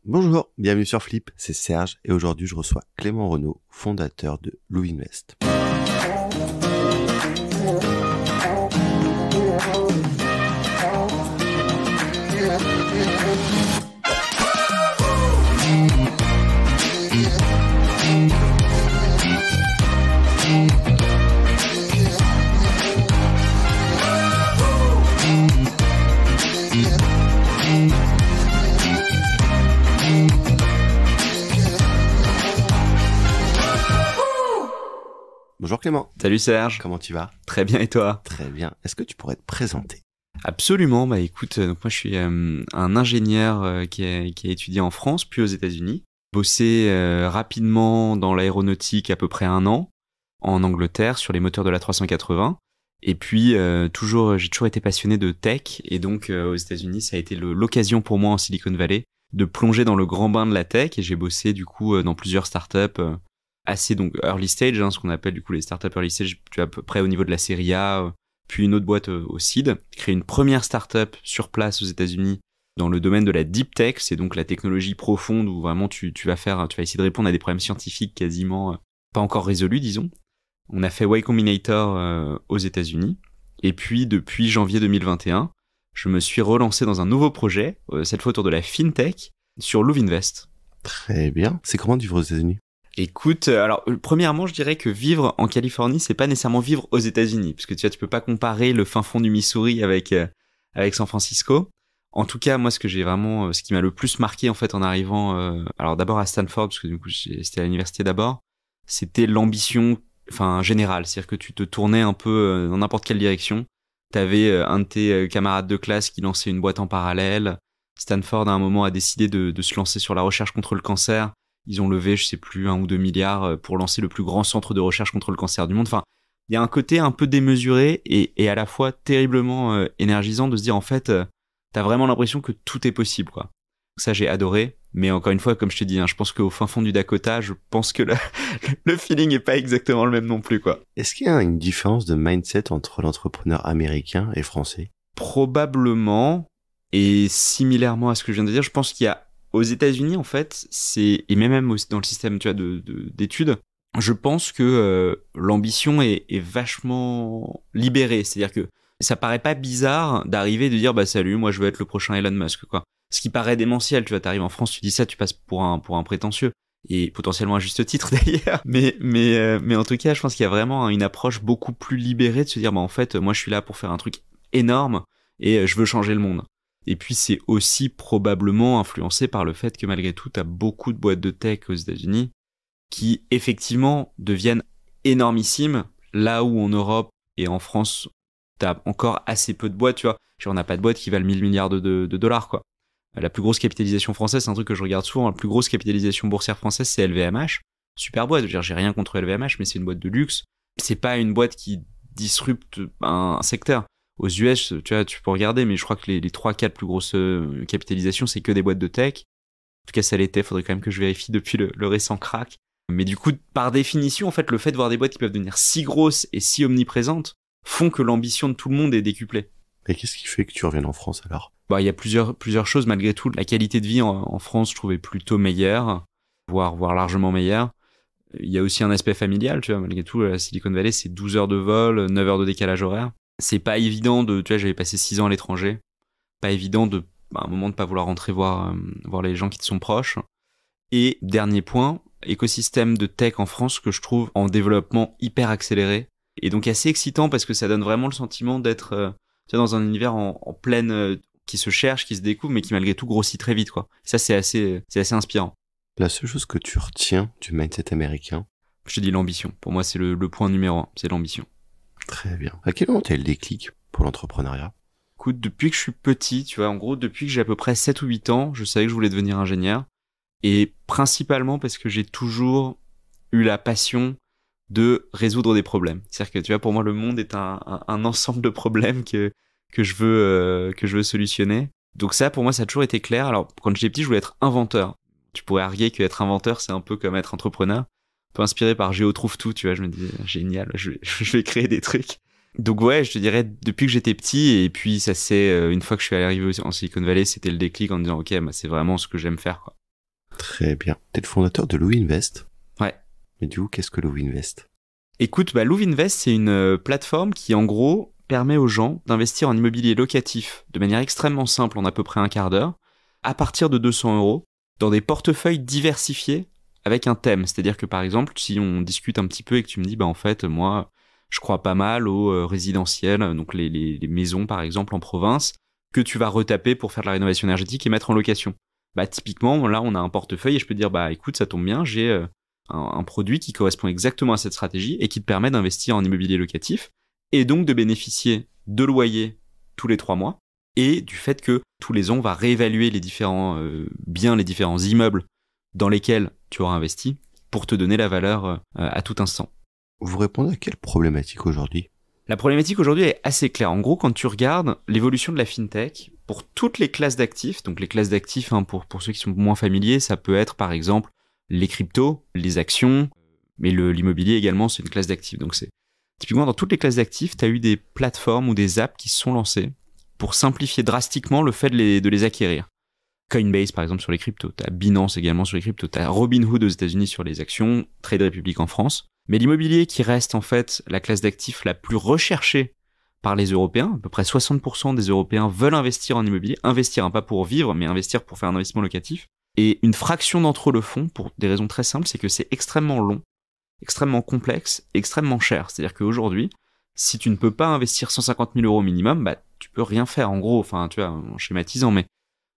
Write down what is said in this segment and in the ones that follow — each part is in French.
Bonjour, bienvenue sur Flip, c'est Serge et aujourd'hui je reçois Clément Renaud, fondateur de Lovinvest. Bonjour Clément. Salut Serge. Comment tu vas? Très bien et toi? Très bien. Est-ce que tu pourrais te présenter? Absolument. Bah écoute, donc moi je suis un ingénieur qui a étudié en France puis aux États-Unis. Bossé rapidement dans l'aéronautique à peu près 1 an en Angleterre sur les moteurs de l'A380. Et puis j'ai toujours été passionné de tech et donc aux États-Unis ça a été l'occasion pour moi en Silicon Valley de plonger dans le grand bain de la tech et j'ai bossé du coup dans plusieurs startups assez donc early stage, ce qu'on appelle du coup les startups early stage, tu vois, à peu près au niveau de la série A, puis une autre boîte au seed. Créé une première startup sur place aux États-Unis dans le domaine de la deep tech, c'est donc la technologie profonde où vraiment tu vas essayer de répondre à des problèmes scientifiques quasiment pas encore résolus, disons. On a fait Y Combinator aux États-Unis et puis depuis janvier 2021, je me suis relancé dans un nouveau projet, cette fois autour de la fintech sur Lovinvest. Très bien. C'est comment de vivre aux États-Unis? Écoute, alors premièrement, je dirais que vivre en Californie, c'est pas nécessairement vivre aux États-Unis, parce que tu peux pas comparer le fin fond du Missouri avec San Francisco. En tout cas, moi, ce qui m'a le plus marqué en fait en arrivant, alors d'abord à Stanford, parce que du coup c'était à l'université d'abord, c'était l'ambition, générale, c'est-à-dire que tu te tournais un peu dans n'importe quelle direction. T'avais un de tes camarades de classe qui lançait une boîte en parallèle. Stanford à un moment a décidé de se lancer sur la recherche contre le cancer. Ils ont levé, je sais plus, 1 ou 2 milliards pour lancer le plus grand centre de recherche contre le cancer du monde. Enfin, il y a un côté un peu démesuré et à la fois terriblement énergisant de se dire en fait, t'as vraiment l'impression que tout est possible, quoi. Ça, j'ai adoré. Mais encore une fois, comme je te dis, je pense qu'au fin fond du Dakota, je pense que le feeling est pas exactement le même non plus, quoi. Est-ce qu'il y a une différence de mindset entre l'entrepreneur américain et français? Probablement. Et similairement à ce que je viens de dire, je pense qu'il y a aux États-Unis, en fait, et même aussi dans le système, tu vois, d'études, je pense que l'ambition est vachement libérée. C'est-à-dire que ça paraît pas bizarre d'arriver et de dire, bah salut, moi je veux être le prochain Elon Musk, quoi. Ce qui paraît démentiel, tu vois, t'arrives en France, tu dis ça, tu passes pour un prétentieux. Et potentiellement à juste titre d'ailleurs. Mais en tout cas, je pense qu'il y a vraiment une approche beaucoup plus libérée de se dire, bah en fait, moi je suis là pour faire un truc énorme et je veux changer le monde. Et puis c'est aussi probablement influencé par le fait que malgré tout, t'as beaucoup de boîtes de tech aux États-Unis qui effectivement deviennent énormissimes, là où en Europe et en France, t'as encore assez peu de boîtes, tu vois. Genre, on n'a pas de boîtes qui valent 1000 milliards de dollars, quoi. La plus grosse capitalisation française, c'est un truc que je regarde souvent, la plus grosse capitalisation boursière française, c'est LVMH. Super boîte, je veux dire, j'ai rien contre LVMH, mais c'est une boîte de luxe. C'est pas une boîte qui disrupte un secteur. Aux US, tu vois, tu peux regarder, mais je crois que les 3-4 plus grosses capitalisations, c'est que des boîtes de tech. En tout cas, ça l'était. Faudrait quand même que je vérifie depuis le récent crack. Mais du coup, par définition, en fait, le fait de voir des boîtes qui peuvent devenir si grosses et si omniprésentes font que l'ambition de tout le monde est décuplée. Et qu'est-ce qui fait que tu reviennes en France alors? Bah, il y a plusieurs choses malgré tout. La qualité de vie en France, je trouvais plutôt meilleure, voire largement meilleure. Il y a aussi un aspect familial, tu vois, malgré tout, la Silicon Valley, c'est 12 heures de vol, 9 heures de décalage horaire. C'est pas évident tu vois, j'avais passé 6 ans à l'étranger. Pas évident à un moment de pas vouloir rentrer voir les gens qui te sont proches. Et dernier point, écosystème de tech en France que je trouve en développement hyper accéléré. Et donc assez excitant parce que ça donne vraiment le sentiment d'être tu vois, dans un univers en pleine, qui se cherche, qui se découvre, mais qui malgré tout grossit très vite, quoi. Ça, c'est assez inspirant. La seule chose que tu retiens du mindset américain? Je te dis l'ambition. Pour moi, c'est le point numéro 1, c'est l'ambition. Très bien. À quel moment t'as eu le déclic pour l'entrepreneuriat? Écoute, depuis que je suis petit, tu vois, en gros, depuis que j'ai à peu près 7 ou 8 ans, je savais que je voulais devenir ingénieur. Et principalement parce que j'ai toujours eu la passion de résoudre des problèmes. C'est-à-dire que, tu vois, pour moi, le monde est un ensemble de problèmes que je veux solutionner. Donc ça, pour moi, ça a toujours été clair. Alors, quand j'étais petit, je voulais être inventeur. Tu pourrais arguer qu'être inventeur, c'est un peu comme être entrepreneur. Un peu inspiré par Géo trouve tout, tu vois, je me disais, génial, je vais créer des trucs. Donc ouais, je te dirais depuis que j'étais petit, et puis ça c'est une fois que je suis arrivé en Silicon Valley, c'était le déclic en me disant ok, bah, c'est vraiment ce que j'aime faire, quoi. Très bien. T'es le fondateur de Louis Invest. Ouais. Mais du coup, qu'est-ce que Louis Invest? Écoute, Louis Invest, c'est une plateforme qui, en gros, permet aux gens d'investir en immobilier locatif de manière extrêmement simple, en à peu près un quart d'heure, à partir de 200 euros, dans des portefeuilles diversifiés avec un thème. C'est-à-dire que, par exemple, si on discute un petit peu et que tu me dis, en fait, moi, je crois pas mal aux résidentiels, donc les maisons, par exemple, en province, que tu vas retaper pour faire de la rénovation énergétique et mettre en location. Typiquement, là, on a un portefeuille et je peux te dire, écoute, ça tombe bien, j'ai un produit qui correspond exactement à cette stratégie et qui te permet d'investir en immobilier locatif et donc de bénéficier de loyers tous les 3 mois et du fait que tous les ans, on va réévaluer les différents biens, les différents immeubles dans lesquels tu auras investi pour te donner la valeur à tout instant. Vous répondez à quelle problématique aujourd'hui? La problématique aujourd'hui est assez claire. En gros, quand tu regardes l'évolution de la fintech, pour toutes les classes d'actifs, donc les classes d'actifs, pour ceux qui sont moins familiers, ça peut être par exemple les cryptos, les actions, mais l'immobilier également, c'est une classe d'actifs. Donc c'est typiquement dans toutes les classes d'actifs, tu as eu des plateformes ou des apps qui se sont lancées pour simplifier drastiquement le fait de les acquérir. Coinbase par exemple sur les cryptos, tu as Binance également sur les cryptos, tu as Robinhood aux États-Unis sur les actions, Trade Republic en France. Mais l'immobilier qui reste en fait la classe d'actifs la plus recherchée par les Européens, à peu près 60% des Européens veulent investir en immobilier, investir pas pour vivre, mais investir pour faire un investissement locatif. Et une fraction d'entre eux le font pour des raisons très simples, c'est que c'est extrêmement long, extrêmement complexe, extrêmement cher. C'est-à-dire qu'aujourd'hui, si tu ne peux pas investir 150 000 euros minimum, tu peux rien faire en gros, enfin tu vois, en schématisant. Mais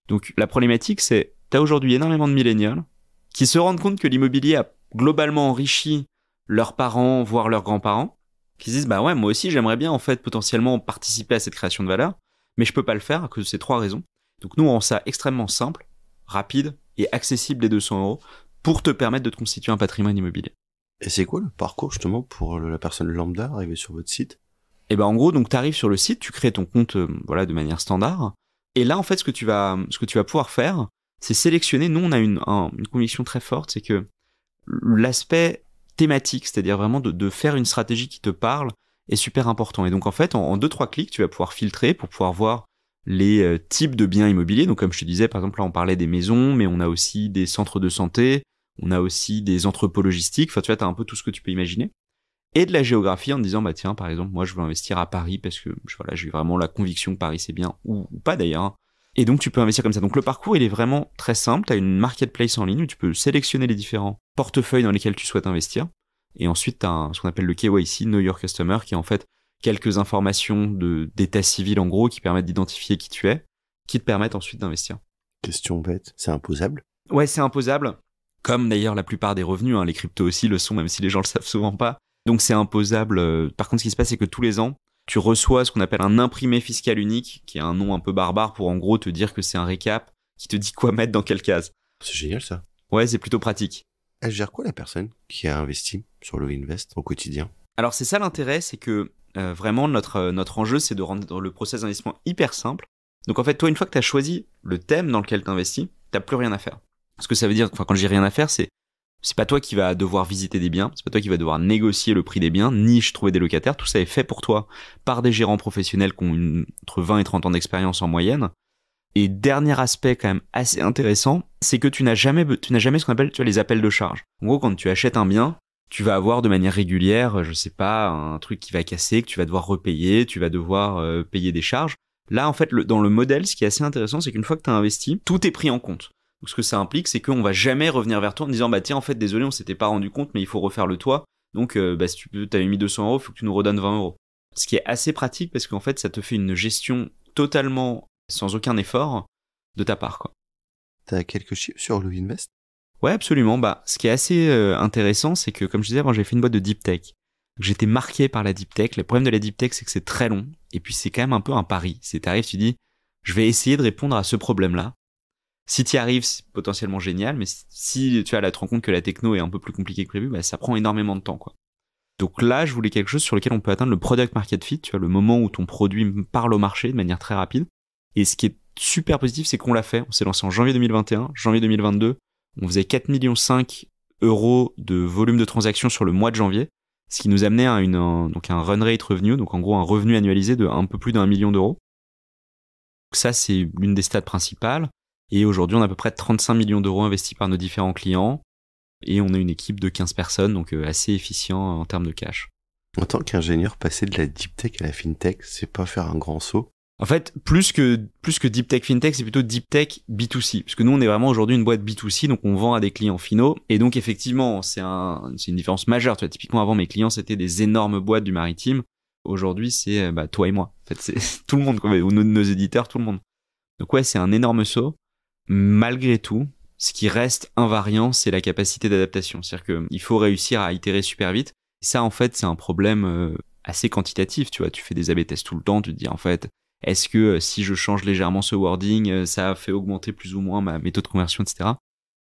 donc la problématique c'est, tu as aujourd'hui énormément de millénials qui se rendent compte que l'immobilier a globalement enrichi leurs parents, voire leurs grands-parents, qui se disent ouais, moi aussi j'aimerais bien en fait potentiellement participer à cette création de valeur, mais je peux pas le faire à cause de ces 3 raisons. Donc nous on rend ça extrêmement simple, rapide et accessible les 200 euros pour te permettre de te constituer un patrimoine immobilier. Et c'est quoi le parcours justement pour la personne lambda arrivée sur votre site? Et en gros, donc tu arrives sur le site, tu crées ton compte de manière standard, et là en fait ce que tu vas pouvoir faire, c'est sélectionner. Nous on a une conviction très forte, c'est que l'aspect thématique, c'est-à-dire vraiment de faire une stratégie qui te parle, est super important. Et donc en fait, en 2-3 clics, tu vas pouvoir filtrer pour pouvoir voir les types de biens immobiliers. Donc comme je te disais, par exemple là on parlait des maisons, mais on a aussi des centres de santé, on a aussi des entrepôts logistiques, enfin tu vois, t'as un peu tout ce que tu peux imaginer. Et de la géographie en te disant tiens, par exemple, moi je veux investir à Paris parce que j'ai vraiment la conviction que Paris c'est bien, ou pas d'ailleurs. Et donc tu peux investir comme ça. Donc le parcours il est vraiment très simple, tu as une marketplace en ligne où tu peux sélectionner les différents portefeuilles dans lesquels tu souhaites investir. Et ensuite tu as ce qu'on appelle le KYC, Know Your Customer, qui est en fait quelques informations d'état civil en gros qui permettent d'identifier qui tu es, qui te permettent ensuite d'investir. Question bête, c'est imposable? Ouais, c'est imposable. Comme d'ailleurs la plupart des revenus, les cryptos aussi le sont, même si les gens le savent souvent pas. Donc c'est imposable. Par contre, ce qui se passe, c'est que tous les ans, tu reçois ce qu'on appelle un imprimé fiscal unique, qui est un nom un peu barbare pour en gros te dire que c'est un récap qui te dit quoi mettre dans quelle case. C'est génial ça. Ouais, c'est plutôt pratique. Elle gère quoi la personne qui a investi sur Louis Invest au quotidien? Alors c'est ça l'intérêt, c'est que vraiment notre enjeu, c'est de rendre le process d'investissement hyper simple. Donc en fait, toi, une fois que tu as choisi le thème dans lequel tu investis, tu n'as plus rien à faire. Ce que ça veut dire, quand je dis rien à faire, c'est pas toi qui vas devoir visiter des biens, c'est pas toi qui vas devoir négocier le prix des biens, ni trouver des locataires, tout ça est fait pour toi par des gérants professionnels qui ont entre 20 et 30 ans d'expérience en moyenne. Et dernier aspect quand même assez intéressant, c'est que tu n'as jamais ce qu'on appelle les appels de charge. En gros, quand tu achètes un bien, tu vas avoir de manière régulière, je sais pas, un truc qui va casser, que tu vas devoir repayer, tu vas devoir payer des charges. Là, en fait, dans le modèle, ce qui est assez intéressant, c'est qu'une fois que tu as investi, tout est pris en compte. Donc, ce que ça implique, c'est qu'on va jamais revenir vers toi en disant tiens, en fait, désolé, on s'était pas rendu compte, mais il faut refaire le toit. Donc, si tu t'avais mis 200 euros, il faut que tu nous redonnes 20 euros. Ce qui est assez pratique parce qu'en fait, ça te fait une gestion totalement sans aucun effort de ta part, quoi. T'as quelques chiffres sur Louis Invest? Ouais, absolument. Ce qui est assez intéressant, c'est que, comme je disais avant, j'ai fait une boîte de deep tech. J'étais marqué par la deep tech. Le problème de la deep tech, c'est que c'est très long. Et puis, c'est quand même un peu un pari. T'arrives, tu dis, je vais essayer de répondre à ce problème-là. Si tu y arrives, c'est potentiellement génial. Mais si tu te rends compte que la techno est un peu plus compliquée que prévu, ça prend énormément de temps, quoi. Donc là, je voulais quelque chose sur lequel on peut atteindre le product market fit. Tu vois, le moment où ton produit parle au marché de manière très rapide. Et ce qui est super positif, c'est qu'on l'a fait. On s'est lancé en janvier 2021, janvier 2022. On faisait 4,5 millions de volume de transactions sur le mois de janvier, ce qui nous amenait à donc un run rate revenue, donc en gros un revenu annualisé de un peu plus d'1 million d'euros. Donc ça, c'est l'une des stats principales. Et aujourd'hui, on a à peu près 35 millions d'euros investis par nos différents clients. Et on a une équipe de 15 personnes, donc assez efficient en termes de cash. En tant qu'ingénieur, passer de la deep tech à la fintech, c'est pas faire un grand saut? En fait, plus que deep tech fintech, c'est plutôt deep tech B2C. Parce que nous, on est vraiment aujourd'hui une boîte B2C, donc on vend à des clients finaux. Et donc, effectivement, c'est une différence majeure. Tu vois, typiquement, avant, mes clients, c'était des énormes boîtes du maritime. Aujourd'hui, c'est toi et moi. En fait, c'est tout le monde, ou nos éditeurs, tout le monde. Donc ouais, c'est un énorme saut. Malgré tout, ce qui reste invariant, c'est la capacité d'adaptation. C'est-à-dire qu'il faut réussir à itérer super vite. Et ça, en fait, c'est un problème assez quantitatif. Tu vois, tu fais des A/B tests tout le temps. Tu te dis, en fait, est-ce que si je change légèrement ce wording, ça fait augmenter plus ou moins ma méthode de conversion, etc.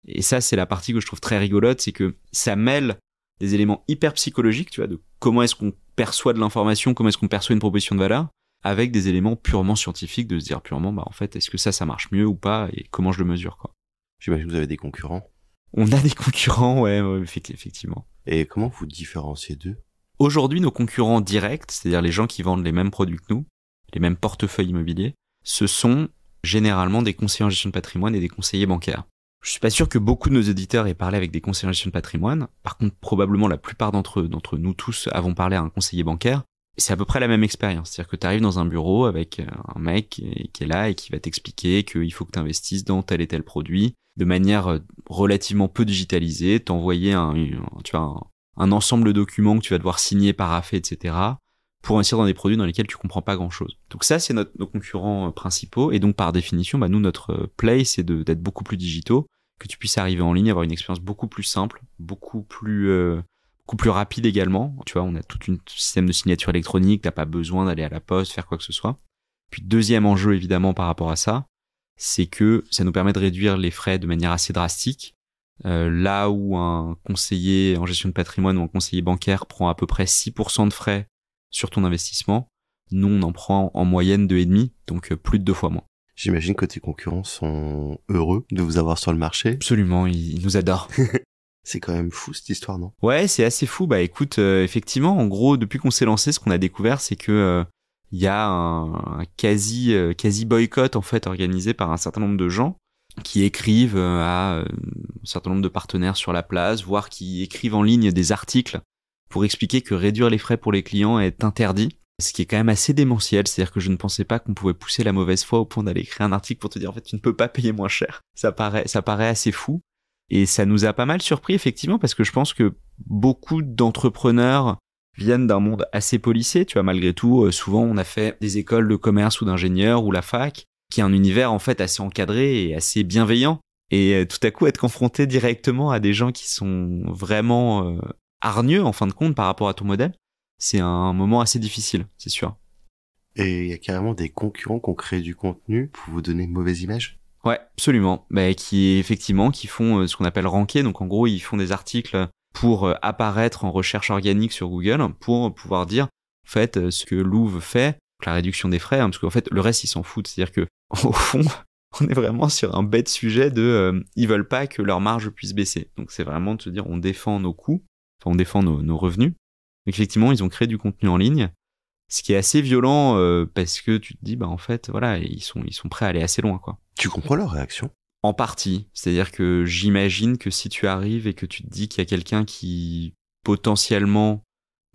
Et ça, c'est la partie que je trouve très rigolote, c'est que ça mêle des éléments hyper psychologiques, tu vois, de comment est-ce qu'on perçoit de l'information, comment est-ce qu'on perçoit une proposition de valeur, avec des éléments purement scientifiques, de se dire purement, en fait, est-ce que ça marche mieux ou pas, et comment je le mesure, quoi. J'imagine que vous avez des concurrents. On a des concurrents, ouais, effectivement. Et comment vous différenciez d'eux? Aujourd'hui, nos concurrents directs, c'est-à-dire les gens qui vendent les mêmes produits que nous, les mêmes portefeuilles immobiliers, ce sont généralement des conseillers en gestion de patrimoine et des conseillers bancaires. Je suis pas sûr que beaucoup de nos éditeurs aient parlé avec des conseillers en gestion de patrimoine. Par contre, probablement la plupart d'entre nous tous avons parlé à un conseiller bancaire. C'est à peu près la même expérience. C'est-à-dire que tu arrives dans un bureau avec un mec qui est là et qui va t'expliquer qu'il faut que tu investisses dans tel et tel produit de manière relativement peu digitalisée, t'envoyer un ensemble de documents que tu vas devoir signer, parapher, etc. pour investir dans des produits dans lesquels tu comprends pas grand-chose. Donc ça, c'est nos concurrents principaux. Et donc, par définition, nous, notre play, c'est d'être beaucoup plus digitaux, que tu puisses arriver en ligne, avoir une expérience beaucoup plus simple, beaucoup plus rapide également. Tu vois, on a tout un système de signature électronique, t'as pas besoin d'aller à la poste, faire quoi que ce soit. Puis, deuxième enjeu, évidemment, par rapport à ça, c'est que ça nous permet de réduire les frais de manière assez drastique. Là où un conseiller en gestion de patrimoine ou un conseiller bancaire prend à peu près 6% de frais sur ton investissement, nous on en prend en moyenne 2,5, donc plus de 2 fois moins. J'imagine que tes concurrents sont heureux de vous avoir sur le marché. Absolument, ils nous adorent. C'est quand même fou cette histoire, non? Ouais, c'est assez fou. Bah écoute, effectivement, en gros, depuis qu'on s'est lancé, ce qu'on a découvert, c'est que il y a un quasi boycott en fait organisé par un certain nombre de gens qui écrivent à un certain nombre de partenaires sur la place, voire qui écrivent en ligne des articles pour expliquer que réduire les frais pour les clients est interdit, ce qui est quand même assez démentiel. C'est-à-dire que je ne pensais pas qu'on pouvait pousser la mauvaise foi au point d'aller écrire un article pour te dire en fait tu ne peux pas payer moins cher. Ça paraît assez fou. Et ça nous a pas mal surpris effectivement parce que je pense que beaucoup d'entrepreneurs viennent d'un monde assez policé. Tu vois, malgré tout, souvent on a fait des écoles de commerce ou d'ingénieurs ou la fac, qui est un univers en fait assez encadré et assez bienveillant. Et tout à coup être confronté directement à des gens qui sont vraiment hargneux en fin de compte par rapport à ton modèle, c'est un moment assez difficile, c'est sûr. Et il y a carrément des concurrents qui ont créé du contenu pour vous donner une mauvaise image? Ouais, absolument. Qui font ce qu'on appelle ranker. Donc en gros, ils font des articles pour apparaître en recherche organique sur Google, pour pouvoir dire en fait ce que Louvre fait, la réduction des frais, parce qu'en fait le reste ils s'en foutent. C'est-à-dire que au fond, on est vraiment sur un bête sujet de ils veulent pas que leur marge puisse baisser. Donc c'est vraiment de se dire on défend nos coûts, on défend nos revenus. Donc, effectivement, ils ont créé du contenu en ligne, ce qui est assez violent parce que tu te dis en fait voilà, ils sont prêts à aller assez loin quoi. Tu comprends leur réaction? En partie, c'est-à-dire que j'imagine que si tu arrives et que tu te dis qu'il y a quelqu'un qui potentiellement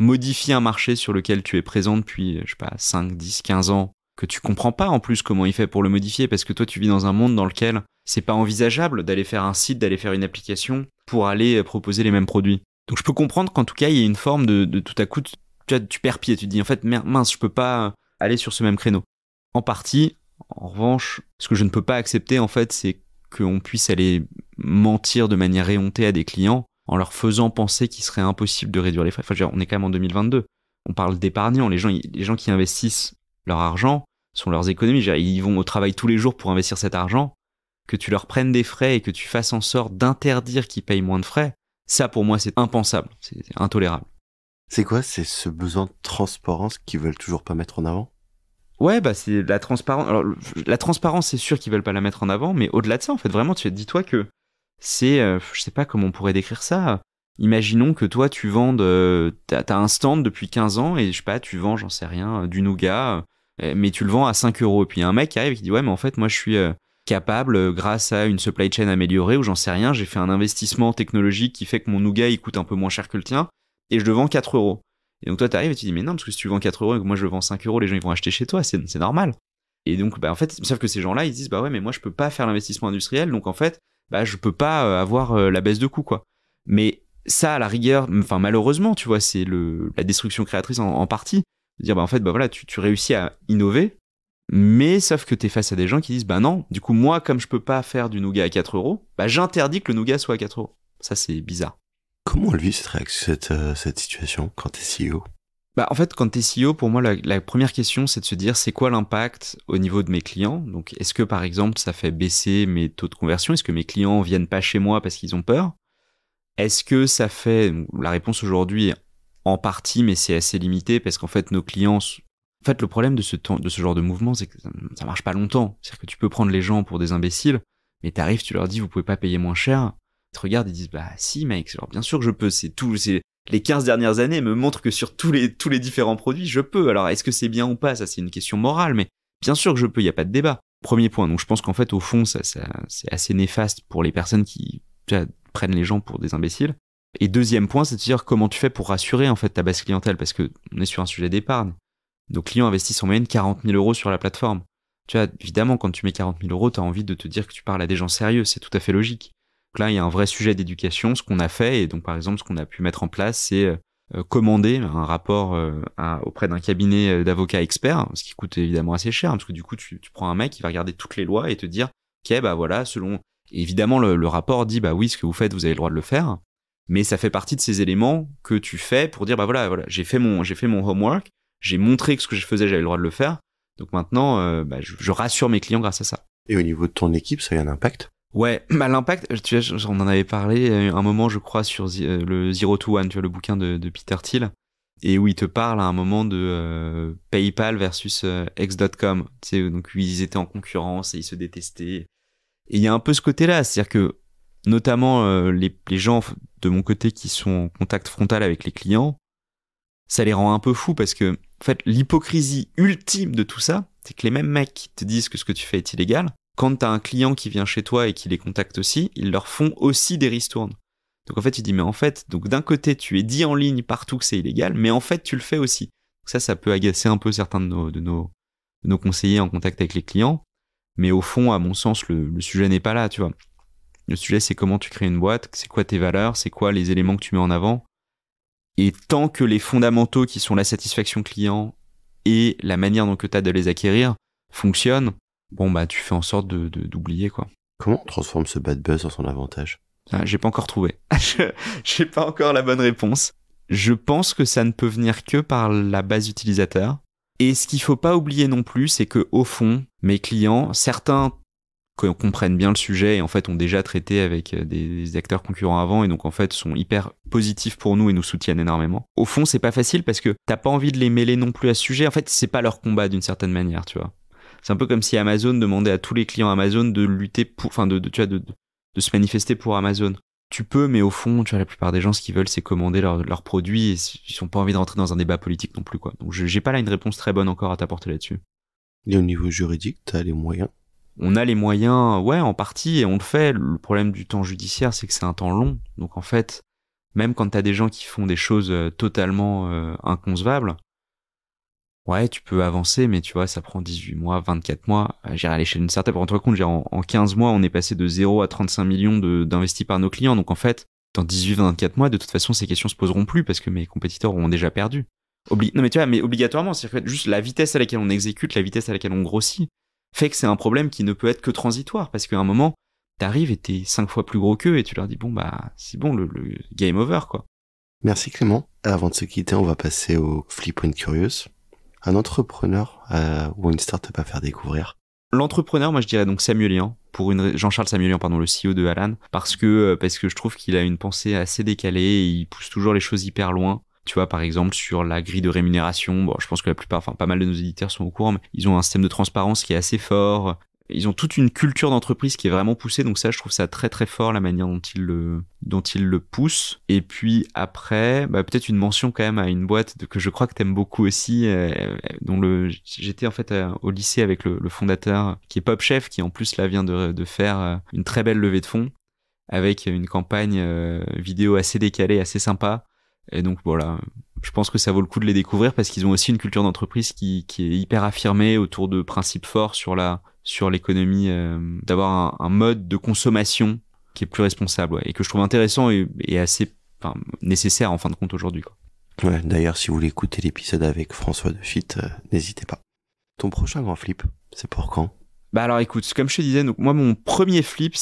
modifie un marché sur lequel tu es présent depuis, je sais pas, 5, 10, 15 ans, que tu comprends pas en plus comment il fait pour le modifier, parce que toi tu vis dans un monde dans lequel c'est pas envisageable d'aller faire un site, d'aller faire une application pour aller proposer les mêmes produits. Donc je peux comprendre qu'en tout cas il y ait une forme de tout à coup, tu perds pied, tu te dis en fait mince, je peux pas aller sur ce même créneau. En partie, en revanche, ce que je ne peux pas accepter en fait, c'est qu'on puisse aller mentir de manière éhontée à des clients en leur faisant penser qu'il serait impossible de réduire les frais. Enfin, je veux dire, on est quand même en 2022. On parle d'épargnants. Les gens qui investissent leur argent sont leurs économies. Je veux dire, ils vont au travail tous les jours pour investir cet argent. Que tu leur prennes des frais et que tu fasses en sorte d'interdire qu'ils payent moins de frais, ça pour moi c'est impensable, c'est intolérable. C'est quoi? C'est ce besoin de transparence qu'ils veulent toujours pas mettre en avant? Ouais, c'est la transparence. Alors, la transparence, c'est sûr qu'ils veulent pas la mettre en avant, mais au-delà de ça, en fait, vraiment, dis-toi que c'est, je sais pas comment on pourrait décrire ça. Imaginons que toi, tu vendes, t'as un stand depuis 15 ans et je sais pas, tu vends, j'en sais rien, du nougat, mais tu le vends à 5 euros. Et puis il y a un mec qui arrive et qui dit ouais, mais en fait, moi, je suis capable, grâce à une supply chain améliorée, ou j'en sais rien, j'ai fait un investissement technologique qui fait que mon nougat, il coûte un peu moins cher que le tien, et je le vends 4 euros. Et donc toi, t'arrives et tu dis, mais non, parce que si tu vends 4 euros et que moi je le vends 5 euros, les gens ils vont acheter chez toi, c'est normal. Et donc, en fait, sauf que ces gens-là, ils disent, bah ouais, mais moi je peux pas faire l'investissement industriel, donc en fait, je peux pas avoir la baisse de coût, quoi. Mais ça, à la rigueur, enfin malheureusement, tu vois, c'est la destruction créatrice en partie. Dire, en fait, voilà, tu réussis à innover, mais sauf que t'es face à des gens qui disent, non, du coup, moi, comme je peux pas faire du nougat à 4 euros, j'interdis que le nougat soit à 4 euros. Ça, c'est bizarre. Comment on vit cette situation quand t'es CEO? En fait, quand t'es CEO, pour moi, la première question, c'est de se dire, c'est quoi l'impact au niveau de mes clients? Donc, est-ce que, par exemple, ça fait baisser mes taux de conversion? Est-ce que mes clients viennent pas chez moi parce qu'ils ont peur? Est-ce que ça fait... La réponse aujourd'hui est en partie, mais c'est assez limité parce qu'en fait, nos clients... En fait, le problème de ce genre de mouvement, c'est que ça marche pas longtemps. C'est-à-dire que tu peux prendre les gens pour des imbéciles, mais t'arrives, tu leur dis, vous pouvez pas payer moins cher. Ils te regardent, ils disent, si, mec, alors bien sûr que je peux. Les 15 dernières années me montrent que sur tous les différents produits, je peux. Alors, est-ce que c'est bien ou pas? Ça, c'est une question morale, mais bien sûr que je peux, il n'y a pas de débat. Premier point. Donc, je pense qu'en fait, au fond, ça c'est assez néfaste pour les personnes qui prennent les gens pour des imbéciles. Et deuxième point, c'est de dire comment tu fais pour rassurer, en fait, ta base clientèle, parce que on est sur un sujet d'épargne. Nos clients investissent en moyenne 40 000 euros sur la plateforme. Tu vois, évidemment, quand tu mets 40 000 euros, tu as envie de te dire que tu parles à des gens sérieux. C'est tout à fait logique. Donc là, il y a un vrai sujet d'éducation. Ce qu'on a fait, et donc par exemple, ce qu'on a pu mettre en place, c'est commander un rapport auprès d'un cabinet d'avocats experts, ce qui coûte évidemment assez cher, parce que du coup, tu prends un mec qui va regarder toutes les lois et te dire, ok, voilà, selon... Et évidemment, le rapport dit, oui, ce que vous faites, vous avez le droit de le faire, mais ça fait partie de ces éléments que tu fais pour dire, voilà, j'ai fait mon homework, j'ai montré que ce que je faisais, j'avais le droit de le faire, donc maintenant, je rassure mes clients grâce à ça. Et au niveau de ton équipe, ça a un impact? Ouais, l'impact, tu vois, on en avait parlé un moment, je crois, sur le Zero to One, tu vois, le bouquin de Peter Thiel, et où il te parle à un moment de PayPal versus X.com, tu sais, donc ils étaient en concurrence et ils se détestaient. Et il y a un peu ce côté-là, c'est-à-dire que notamment les gens de mon côté qui sont en contact frontal avec les clients, ça les rend un peu fous parce que, en fait, l'hypocrisie ultime de tout ça, c'est que les mêmes mecs qui te disent que ce que tu fais est illégal, quand t'as un client qui vient chez toi et qui les contacte aussi, ils leur font aussi des ristournes. Donc en fait, tu dis, mais en fait, donc d'un côté, tu es dit en ligne partout que c'est illégal, mais en fait, tu le fais aussi. Donc ça peut agacer un peu certains de nos conseillers en contact avec les clients. Mais au fond, à mon sens, le sujet n'est pas là, tu vois. Le sujet, c'est comment tu crées une boîte, c'est quoi tes valeurs, c'est quoi les éléments que tu mets en avant. Et tant que les fondamentaux qui sont la satisfaction client et la manière dont tu as de les acquérir fonctionnent, tu fais en sorte d'oublier, quoi. Comment on transforme ce bad buzz en son avantage? J'ai pas encore trouvé. J'ai pas encore la bonne réponse. Je pense que ça ne peut venir que par la base utilisateur. Et ce qu'il faut pas oublier non plus, c'est que au fond, mes clients, certains comprennent bien le sujet et en fait ont déjà traité avec des acteurs concurrents avant et donc en fait sont hyper positifs pour nous et nous soutiennent énormément. Au fond, c'est pas facile parce que t'as pas envie de les mêler non plus à ce sujet. En fait, c'est pas leur combat d'une certaine manière, tu vois. C'est un peu comme si Amazon demandait à tous les clients Amazon de lutter pour, enfin de se manifester pour Amazon. Tu peux, mais au fond, tu vois, la plupart des gens, ce qu'ils veulent, c'est commander leurs produits et ils ont pas envie de rentrer dans un débat politique non plus, quoi. Donc j'ai pas là une réponse très bonne encore à t'apporter là-dessus. Et au niveau juridique, t'as les moyens? On a les moyens, ouais, en partie, et on le fait. Le problème du temps judiciaire, c'est que c'est un temps long. Donc en fait, même quand t'as des gens qui font des choses totalement inconcevables, ouais, tu peux avancer, mais tu vois, ça prend 18 mois, 24 mois. J'irai à l'échelle d'une certaine. Pour te rendre compte, en 15 mois, on est passé de 0 à 35 millions d'investis par nos clients. Donc en fait, dans 18-24 mois, de toute façon, ces questions se poseront plus parce que mes compétiteurs auront déjà perdu. Non mais tu vois, mais obligatoirement, c'est-à-dire que juste la vitesse à laquelle on exécute, la vitesse à laquelle on grossit, fait que c'est un problème qui ne peut être que transitoire, parce qu'à un moment, t'arrives et t'es 5 fois plus gros qu'eux et tu leur dis, c'est bon, le game over, quoi. Merci Clément. Avant de se quitter, on va passer au Flip and Curious. Un entrepreneur ou une startup à faire découvrir. L'entrepreneur, moi je dirais donc Samuelian, Jean-Charles Samuelian, le CEO de Alan, parce que je trouve qu'il a une pensée assez décalée et il pousse toujours les choses hyper loin. Tu vois, par exemple, sur la grille de rémunération, je pense que pas mal de nos éditeurs sont au courant, mais ils ont un système de transparence qui est assez fort. ils ont toute une culture d'entreprise qui est vraiment poussée, donc ça, je trouve ça très très fort la manière dont ils le poussent. Et puis après, peut-être une mention quand même à une boîte que je crois que t'aimes beaucoup aussi, j'étais en fait au lycée avec le fondateur, qui est Pop Chef, qui en plus là vient de faire une très belle levée de fonds avec une campagne vidéo assez décalée, assez sympa. Et donc voilà, je pense que ça vaut le coup de les découvrir parce qu'ils ont aussi une culture d'entreprise qui est hyper affirmée autour de principes forts sur l'économie, d'avoir un mode de consommation qui est plus responsable, et que je trouve intéressant et assez nécessaire en fin de compte aujourd'hui, quoi. Ouais, d'ailleurs, si vous voulez écouter l'épisode avec François Defit, n'hésitez pas. Ton prochain grand flip, c'est pour quand? Alors écoute, comme je te disais, donc moi mon premier flip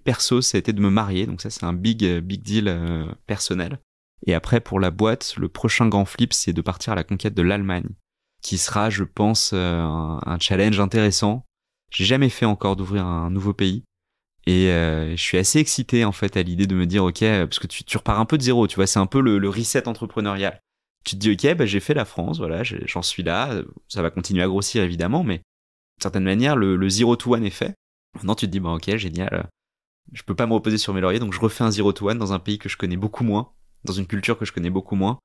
perso, ça a été de me marier, donc ça c'est un big deal personnel. Et après pour la boîte, le prochain grand flip, c'est de partir à la conquête de l'Allemagne, qui sera, je pense, un challenge intéressant. J'ai jamais fait encore d'ouvrir un nouveau pays. Et je suis assez excité en fait à l'idée de me dire ok, parce que tu repars un peu de zéro, tu vois, c'est un peu le reset entrepreneurial. Tu te dis ok, j'ai fait la France, voilà, j'en suis là, ça va continuer à grossir évidemment, mais d'une certaine manière le zero to one est fait. Maintenant tu te dis ok, génial, je peux pas me reposer sur mes lauriers, donc je refais un zero to one dans un pays que je connais beaucoup moins, dans une culture que je connais beaucoup moins,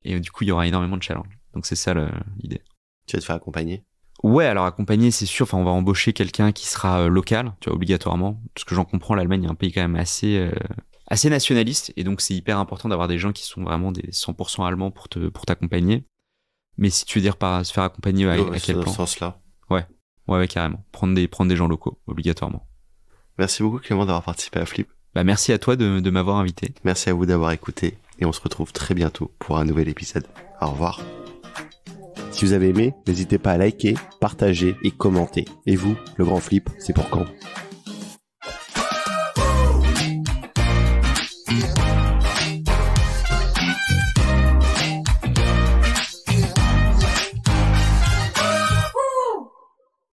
et du coup il y aura énormément de challenges. Donc c'est ça l'idée. Tu vas te faire accompagner? Ouais, alors accompagner, c'est sûr. Enfin, on va embaucher quelqu'un qui sera local, tu vois, obligatoirement. Parce que j'en comprends, l'Allemagne est un pays quand même assez nationaliste, et donc c'est hyper important d'avoir des gens qui sont vraiment des 100% allemands pour t'accompagner. Mais si tu veux dire par se faire accompagner à quel plan? Dans ce sens-là. Ouais, carrément. Prendre des gens locaux, obligatoirement. Merci beaucoup Clément d'avoir participé à Flip. Merci à toi de m'avoir invité. Merci à vous d'avoir écouté, et on se retrouve très bientôt pour un nouvel épisode. Au revoir. Si vous avez aimé, n'hésitez pas à liker, partager et commenter. Et vous, le grand flip, c'est pour quand ?